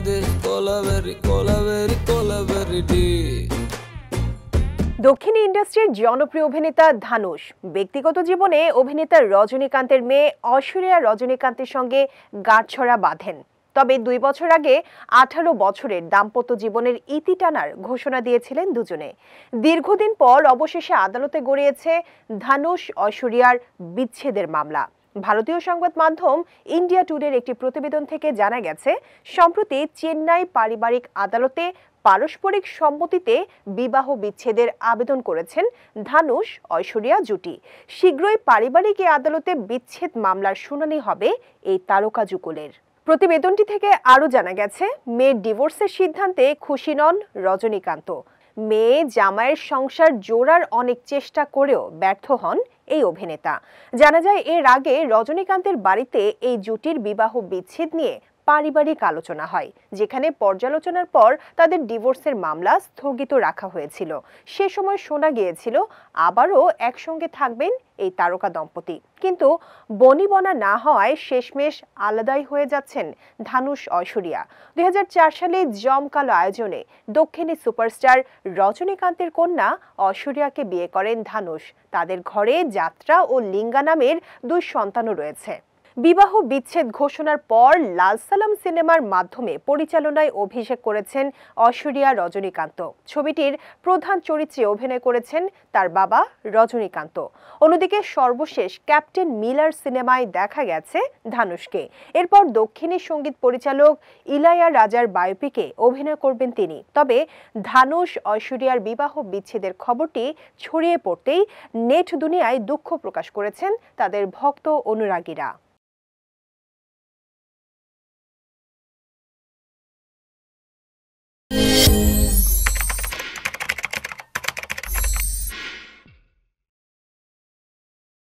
this Colaberi, Colaberi, Colaberi tea. দক্ষিণী ইন্ডাস্ট্রির জনপ্রিয় অভিনেতা ধানুষ ব্যক্তিগত জীবনে অভিনেতা রজনীকান্তের মেয়ে ঐশ্বরিয়া রজনীকান্তের সঙ্গে গাঁটছড়া বাঁধেন। তবে 2 বছর আগে 18 বছরের দাম্পত্য জীবনের ইতি টানার ঘোষণা দিয়েছিলেন দুজনে। দীর্ঘদিন পর অবশেষে আদালতে গড়িয়েছে ধানুষ ঐশ্বরিয়ার বিচ্ছেদের মামলা। ভারতীয় সংবাদ মাধ্যম ইন্ডিয়া টুডের একটি প্রতিবেদন থেকে জানা গেছে, সম্প্রতি চেন্নাই পারিবারিক আদালতে পারস্পরিক সম্মতিতে বিবাহ বিচ্ছেদের আবেদন করেছেন ধানুষ ঐশ্বরিয়া জুটি। শীঘ্রই পারিবারিক এই আদালতে বিচ্ছেদ মামলার শুনানি হবে এই তারকা যুগলের। প্রতিবেদনটি থেকে আরও জানা গেছে, মেয়ের ডিভোর্সের সিদ্ধান্তে খুশি নন রজনীকান্ত। মেয়ে জামাইয়ের সংসার জোড়ার অনেক চেষ্টা করেও ব্যর্থ হন এই অভিনেতা। জানা যায়, এর আগে রজনীকান্তের বাড়িতে এই জুটির বিবাহ বিচ্ছেদ নিয়ে পারিবারিক আলোচনা হয়, যেখানে পর্যালোচনার পর তাদের ডিভোর্সের মামলা স্থগিত রাখা হয়েছিল। সে সময় শোনা গিয়েছিল আবারও একসঙ্গে থাকবেন এই তারকা দম্পতি, কিন্তু বনিবনা না হওয়ায় শেষমেশ আলাদাই হয়ে যাচ্ছেন ধানুষ ঐশ্বরিয়া। 2004 সালে জমকালো আয়োজনে দক্ষিণী সুপারস্টার রজনীকান্তের কন্যা ঐশ্বরিয়াকে বিয়ে করেন ধানুষ। তাদের ঘরে যাত্রা ও লিঙ্গা নামের 2 সন্তানও রয়েছে। বিবাহ বিচ্ছেদ ঘোষণার পর লাল সালাম সিনেমার মাধ্যমে পরিচালনায় অভিষেক করেছেন ঐশ্বরিয়া রজনীকান্ত। ছবিটির প্রধান চরিত্রে অভিনয় করেছেন তার বাবা রজনীকান্ত। অন্যদিকে সর্বশেষ ক্যাপ্টেন মিলার সিনেমায় দেখা গেছে ধানুষকে। এরপর দক্ষিণী সঙ্গীত পরিচালক ইলাইয়া রাজার বায়োপিকে অভিনয় করবেন তিনি। তবে ধানুষ ঐশ্বরিয়ার বিবাহ বিচ্ছেদের খবরটি ছড়িয়ে পড়তেই নেট দুনিয়ায় দুঃখ প্রকাশ করেছেন তাদের ভক্ত অনুরাগীরা।